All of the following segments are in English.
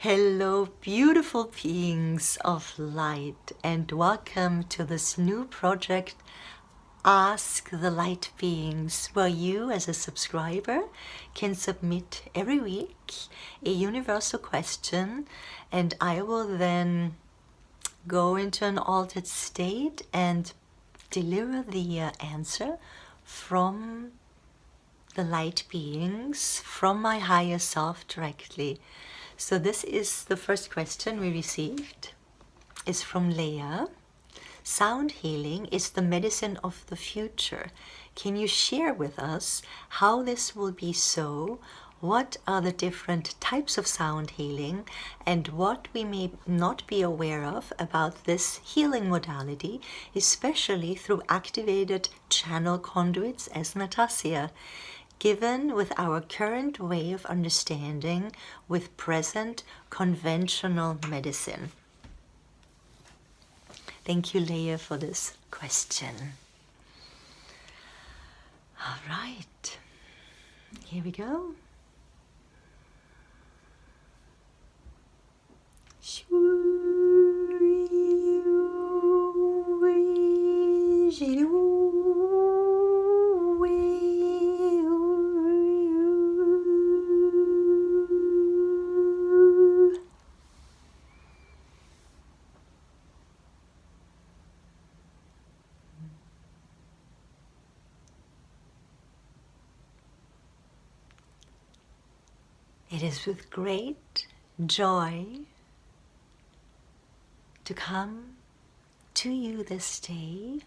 Hello, beautiful beings of light, and welcome to this new project, Ask the Light Beings, where you as a subscriber can submit every week a universal question, and I will then go into an altered state and deliver the answer from the light beings, from my higher self directly. So this is the first question we received. It's from Leah. Sound healing is the medicine of the future. Can you share with us how this will be so? What are the different types of sound healing and what we may not be aware of about this healing modality, especially through activated channel conduits as Nattacia, given with our current way of understanding with present conventional medicine? Thank you, Leah, for this question. All right, here we go. It is with great joy to come to you this day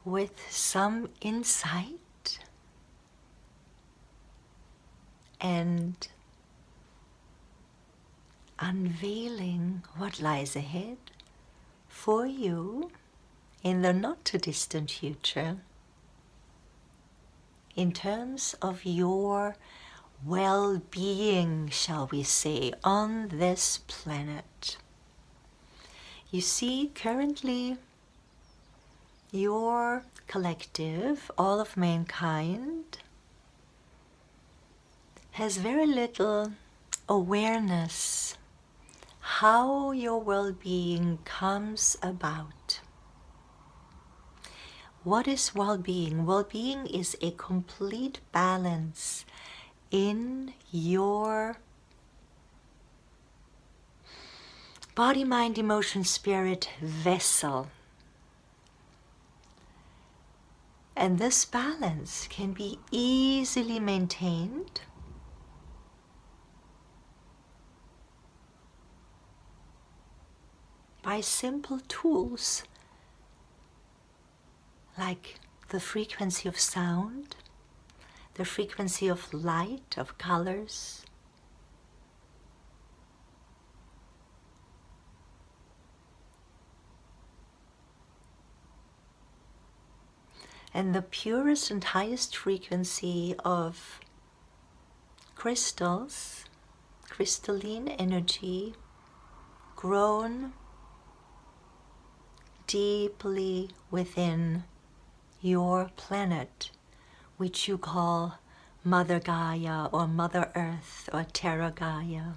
with some insight and unveiling what lies ahead for you in the not too distant future in terms of your well-being, shall we say, on this planet. You see, currently your collective, all of mankind, has very little awareness how your well-being comes about. What is well-being? Well-being is a complete balance in your body, mind, emotion, spirit vessel. And this balance can be easily maintained by simple tools like the frequency of sound, the frequency of light, of colors, and the purest and highest frequency of crystals, crystalline energy, grown deeply within your planet, which you call Mother Gaia or Mother Earth or Terra Gaia.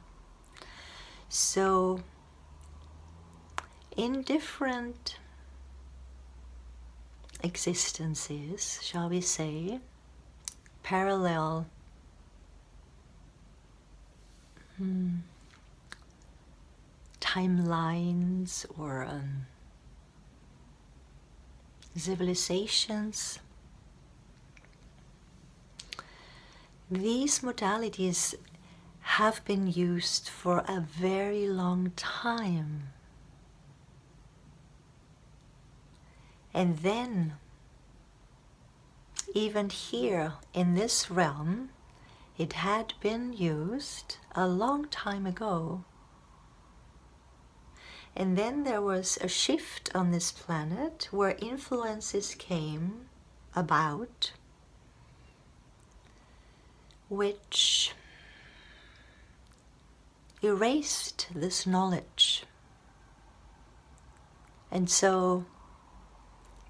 So in different existences, shall we say, parallel timelines or civilizations, these modalities have been used for a very long time. And then, even here in this realm, it had been used a long time ago. And then there was a shift on this planet where influences came about which erased this knowledge. And so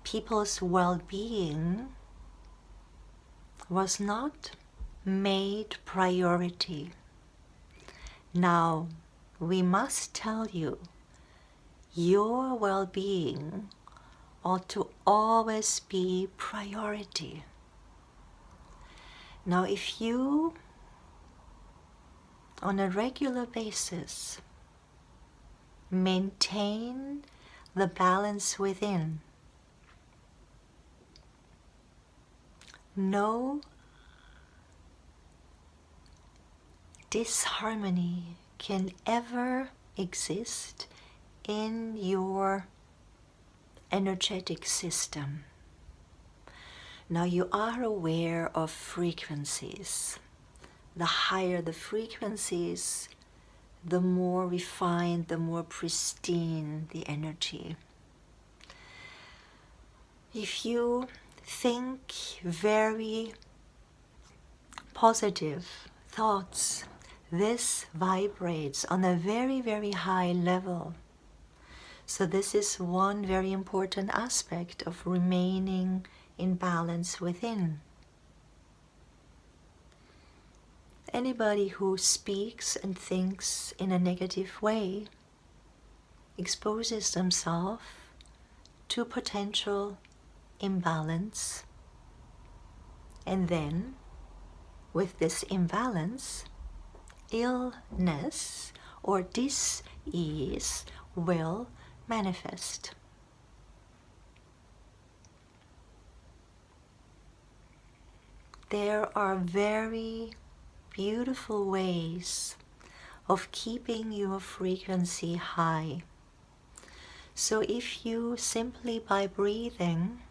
people's well-being was not made priority. Now, we must tell you, your well-being ought to always be priority. Now, if you, on a regular basis, maintain the balance within, no disharmony can ever exist in your energetic system. Now you are aware of frequencies. The higher the frequencies, the more refined, the more pristine the energy. If you think very positive thoughts, this vibrates on a very, very high level. So this is one very important aspect of remaining in balance within. Anybody who speaks and thinks in a negative way exposes themselves to potential imbalance, and then with this imbalance, illness or dis-ease will manifest. There are very beautiful ways of keeping your frequency high. So if you simply by breathing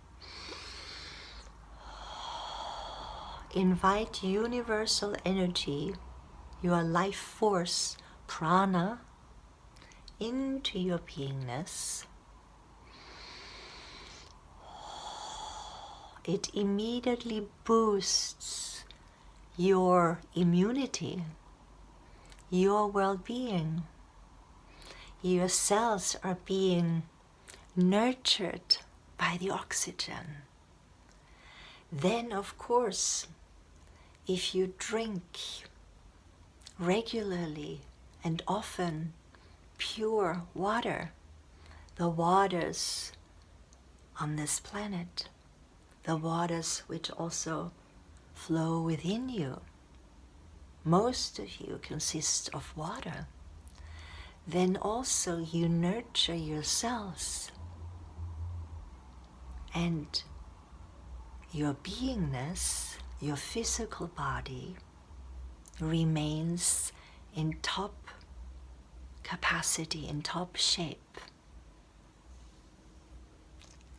invite universal energy, your life force, prana, into your beingness, it immediately boosts your immunity, your well-being. Your cells are being nurtured by the oxygen. Then, of course, if you drink regularly and often pure water, the waters on this planet, the waters which also flow within you, most of you consist of water, then also you nurture your cells, and your beingness, your physical body, remains in top capacity, in top shape.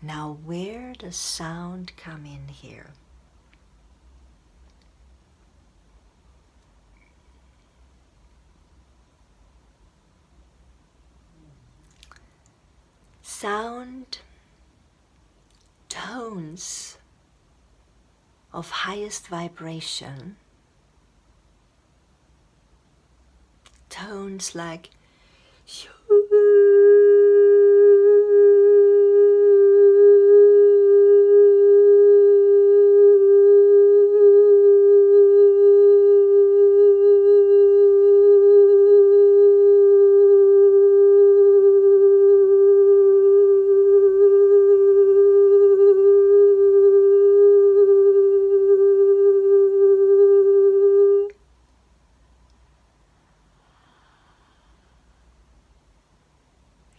Now, where does sound come in here? Sound, tones of highest vibration, tones like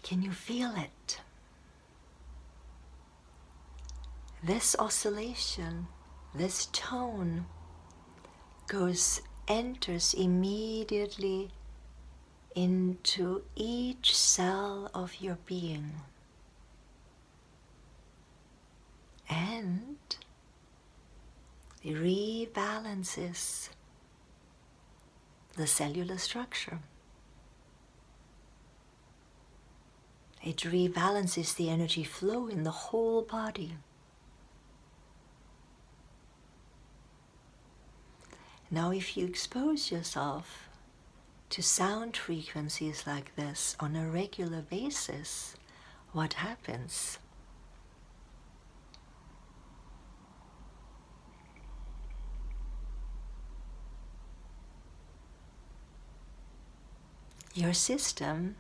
can you feel it? This oscillation, this tone enters immediately into each cell of your being, and rebalances the cellular structure. It rebalances the energy flow in the whole body. Now, if you expose yourself to sound frequencies like this on a regular basis, what happens? your system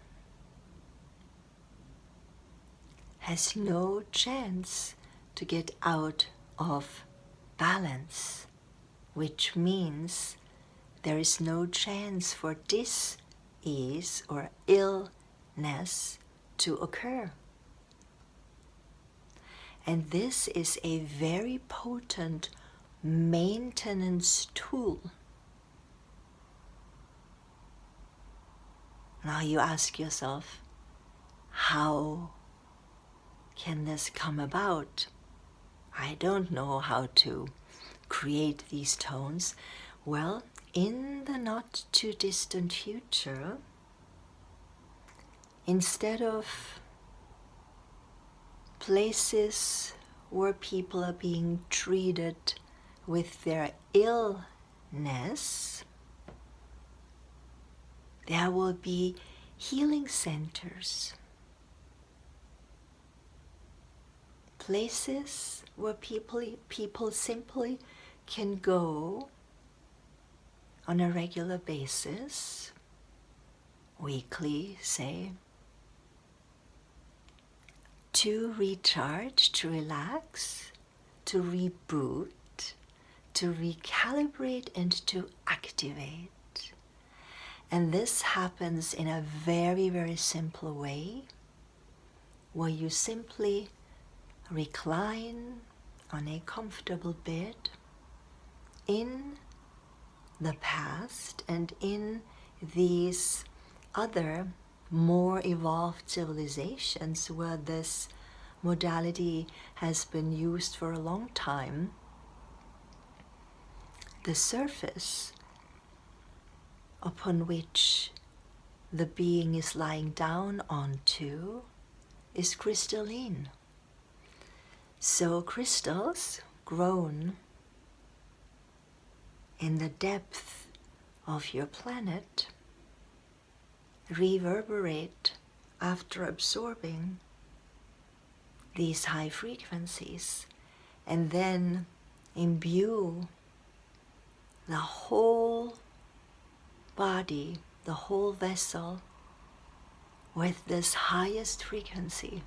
has no chance to get out of balance, which means there is no chance for dis-ease or illness to occur. And this is a very potent maintenance tool. Now you ask yourself, how can this come about? I don't know how to create these tones. Well, in the not too distant future, instead of places where people are being treated with their illness, there will be healing centers. Places where people simply can go on a regular basis, weekly, say, to recharge, to relax, to reboot, to recalibrate, and to activate. And this happens in a very, very simple way, where you simply recline on a comfortable bed in the past and in these other more evolved civilizations where this modality has been used for a long time. The surface upon which the being is lying down onto is crystalline. So crystals grown in the depth of your planet reverberate after absorbing these high frequencies and then imbue the whole body, the whole vessel with this highest frequency.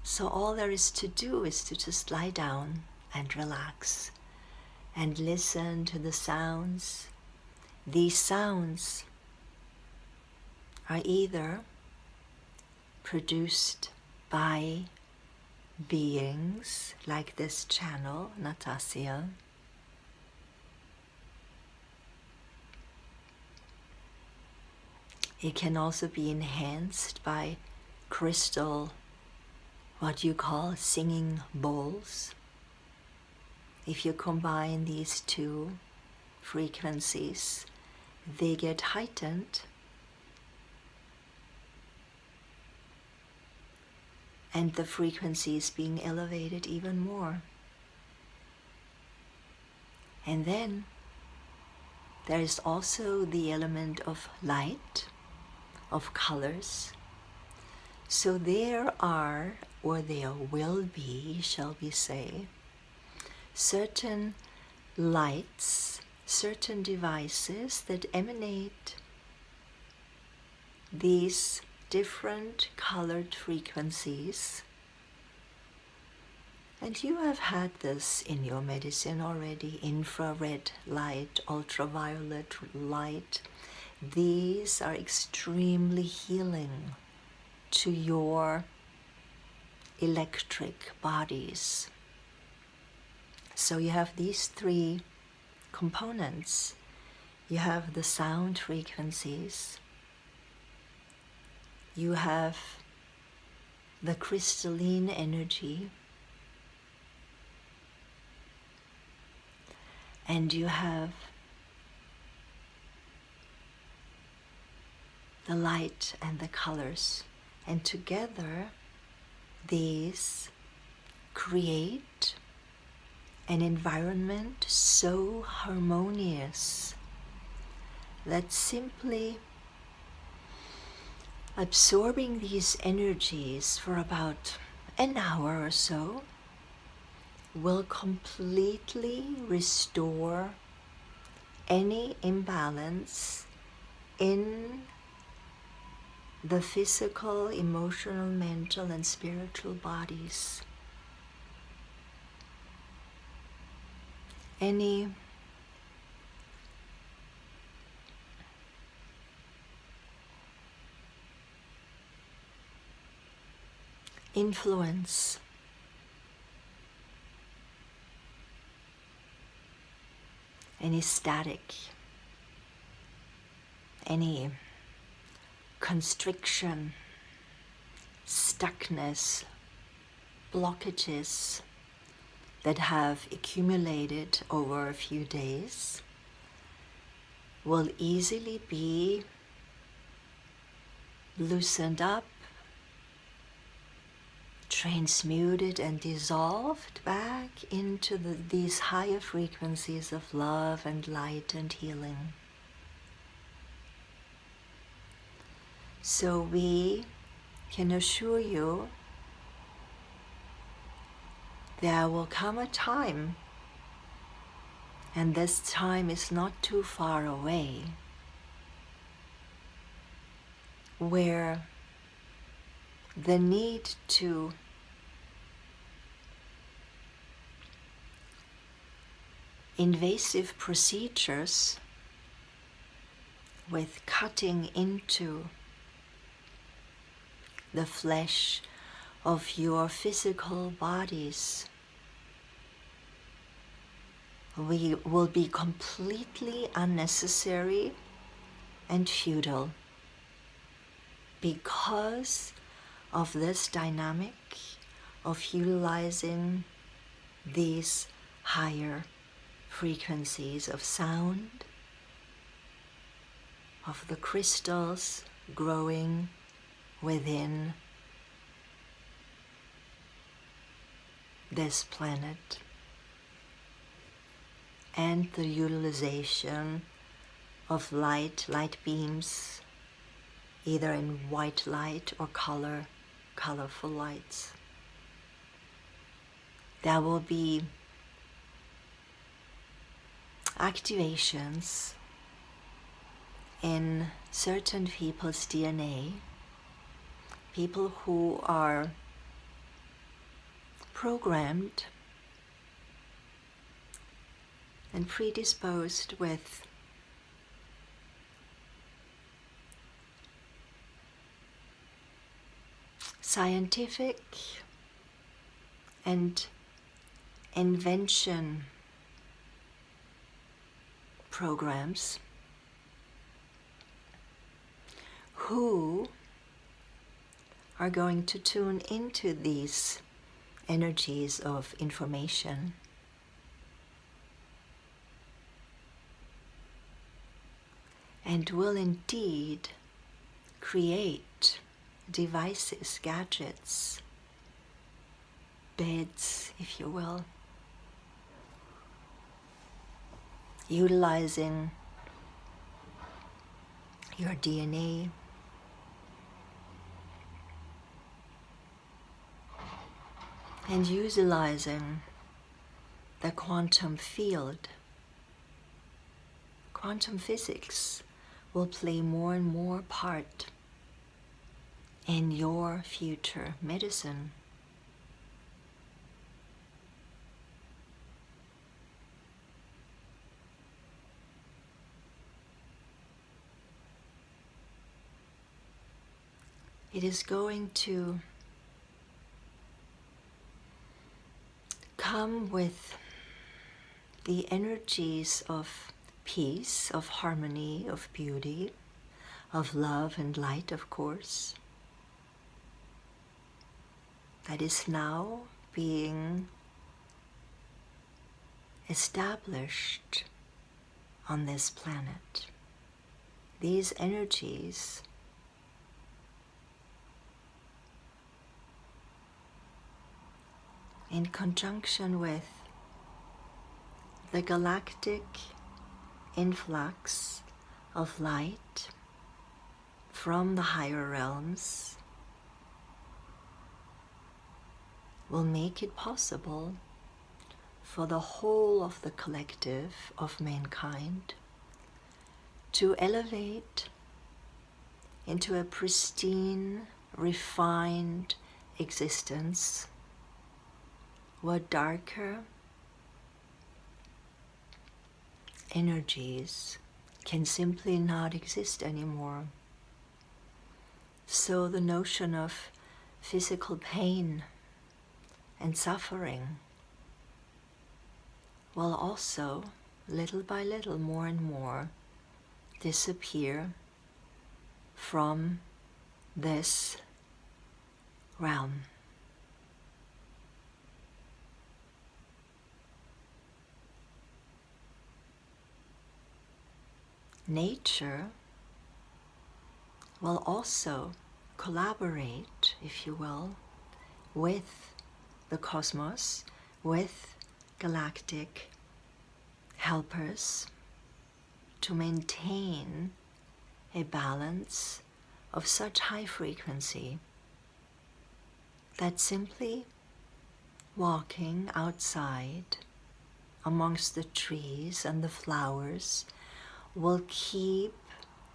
So all there is to do is to just lie down and relax and listen to the sounds. These sounds are either produced by beings like this channel, Nattacia, it can also be enhanced by crystal, what you call singing bowls. If you combine these two frequencies, they get heightened and the frequency is being elevated even more. And then there is also the element of light, of colors. So there are, or there will be, shall we say, certain lights, certain devices that emanate these different colored frequencies. And you have had this in your medicine already: infrared light, ultraviolet light. These are extremely healing to your electric bodies. So you have these three components. You have the sound frequencies, you have the crystalline energy, and you have the light and the colors. And together these create an environment so harmonious that simply absorbing these energies for about an hour or so will completely restore any imbalance in the physical, emotional, mental, and spiritual bodies. Any influence, any static, any constriction, stuckness, blockages that have accumulated over a few days will easily be loosened up, transmuted and dissolved back into these higher frequencies of love and light and healing. So we can assure you there will come a time, and this time is not too far away, where the need to invasive procedures with cutting into the flesh of your physical bodies will be completely unnecessary and futile because of this dynamic of utilizing these higher frequencies of sound, of the crystals growing within this planet, and the utilization of light beams, either in white light or colorful lights. There will be activations in certain people's DNA, people who are programmed and predisposed with scientific and invention programs, who are going to tune into these energies of information and will indeed create devices, gadgets, beds, if you will, utilizing your DNA, and utilizing the quantum field. Quantum physics will play more and more part in your future medicine. It is going to come with the energies of peace, of harmony, of beauty, of love and light, of course, that is now being established on this planet. These energies in conjunction with the galactic influx of light from the higher realms will make it possible for the whole of the collective of mankind to elevate into a pristine, refined existence where darker energies can simply not exist anymore. So the notion of physical pain and suffering will also, little by little, more and more, disappear from this realm. Nature will also collaborate, if you will, with the cosmos, with galactic helpers to maintain a balance of such high frequency that simply walking outside amongst the trees and the flowers will keep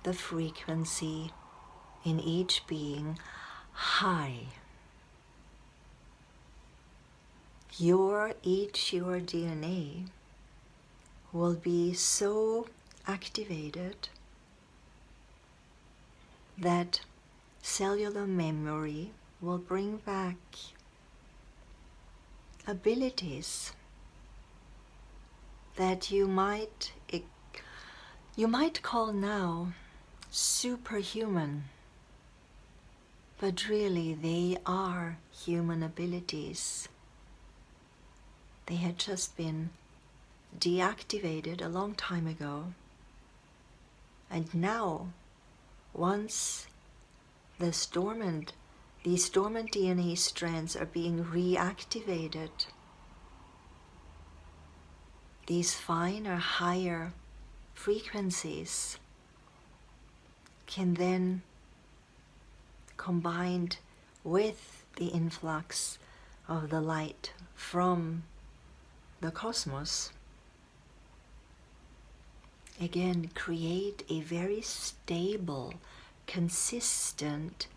the frequency in each being high. Your DNA will be so activated that cellular memory will bring back abilities that you might call now superhuman, but really they are human abilities. They had just been deactivated a long time ago, and now, once these dormant DNA strands are being reactivated, these finer, higher frequencies can then, combined with the influx of the light from the cosmos, again create a very stable, consistent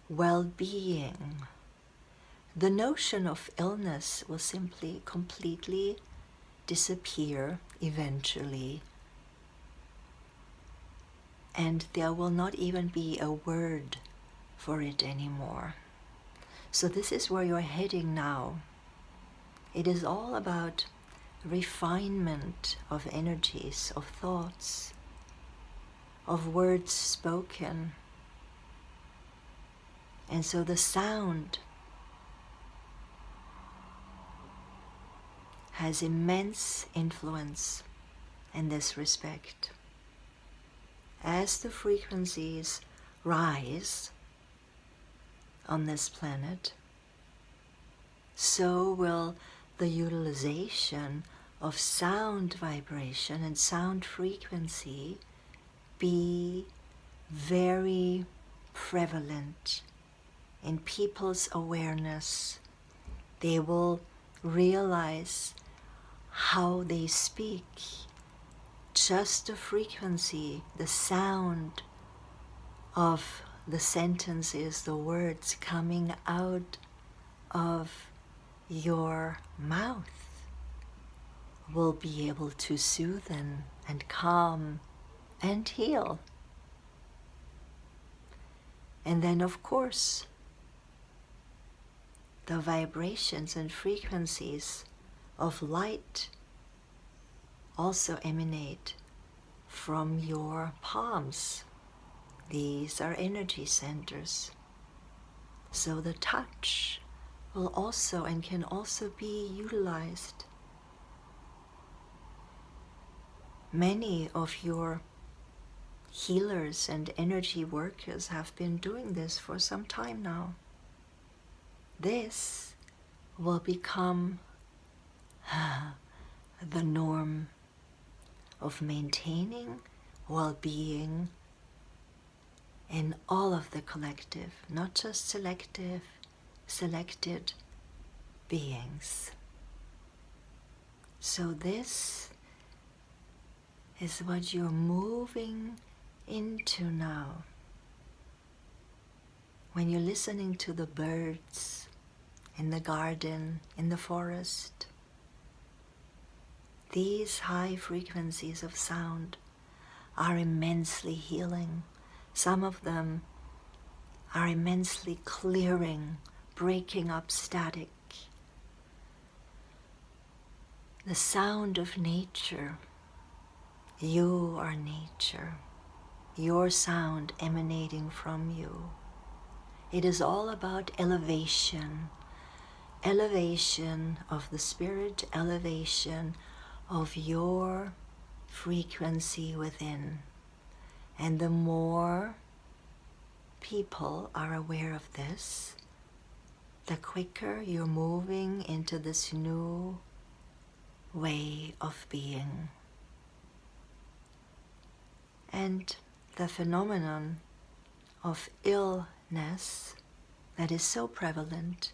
well-being. The notion of illness will simply completely disappear eventually, and there will not even be a word for it anymore. So this is where you're heading now. It is all about refinement of energies, of thoughts, of words spoken. And so the sound has immense influence in this respect. As the frequencies rise on this planet, so will the utilization of sound vibration and sound frequency be very prevalent in people's awareness. They will realize how they speak, just the frequency, the sound of the sentences, the words coming out of your mouth will be able to soothe and calm and heal. And then, of course, the vibrations and frequencies of light also emanate from your palms. These are energy centers. So the touch will also and can also be utilized. Many of your healers and energy workers have been doing this for some time now. This will become the norm of maintaining well-being in all of the collective, not just selected beings. So this is what you're moving into now. When you're listening to the birds in the garden, in the forest, these high frequencies of sound are immensely healing. Some of them are immensely clearing, breaking up static. The sound of nature. You are nature. Your sound emanating from you. It is all about elevation. Elevation of the spirit, elevation of your frequency within. And the more people are aware of this, the quicker you're moving into this new way of being. And the phenomenon of illness that is so prevalent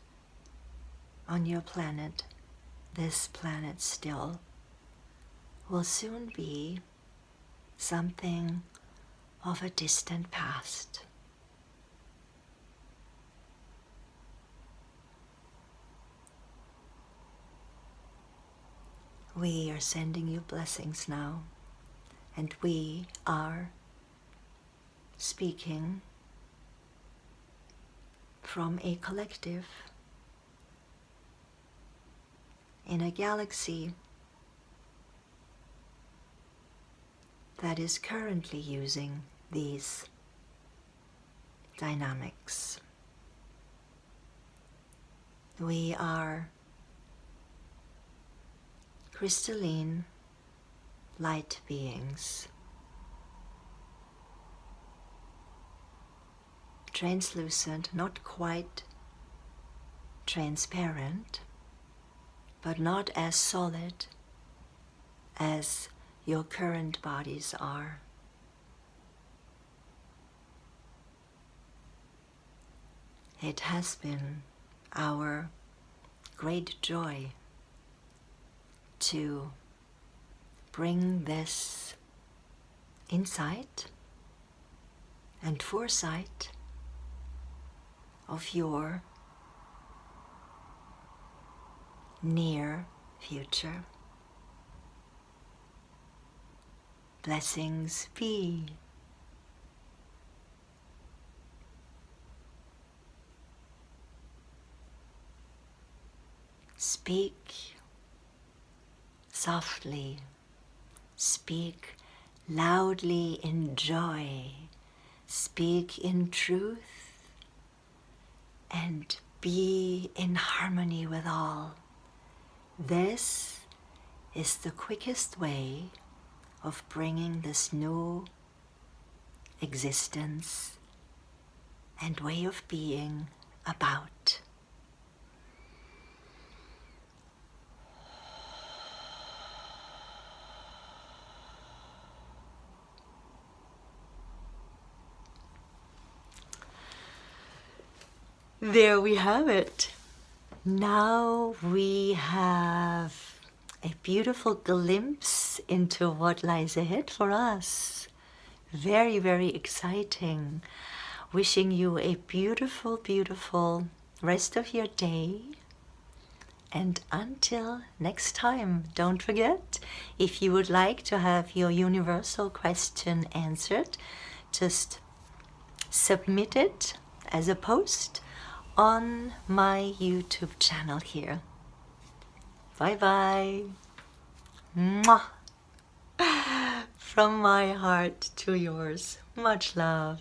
on your planet, this planet still, will soon be something of a distant past. We are sending you blessings now, and we are speaking from a collective in a galaxy that is currently using these dynamics. We are crystalline light beings, translucent, not quite transparent, but not as solid as your current bodies are. It has been our great joy to bring this insight and foresight of your near future. Blessings be. Speak softly, speak loudly in joy, speak in truth, and be in harmony with all. This is the quickest way of bringing this new existence and way of being about. There we have it. Now we have a beautiful glimpse into what lies ahead for us. Very, very exciting. Wishing you a beautiful, beautiful rest of your day. And until next time, don't forget, if you would like to have your universal question answered, just submit it as a post on my YouTube channel here. Bye-bye. Mwah. From my heart to yours. Much love.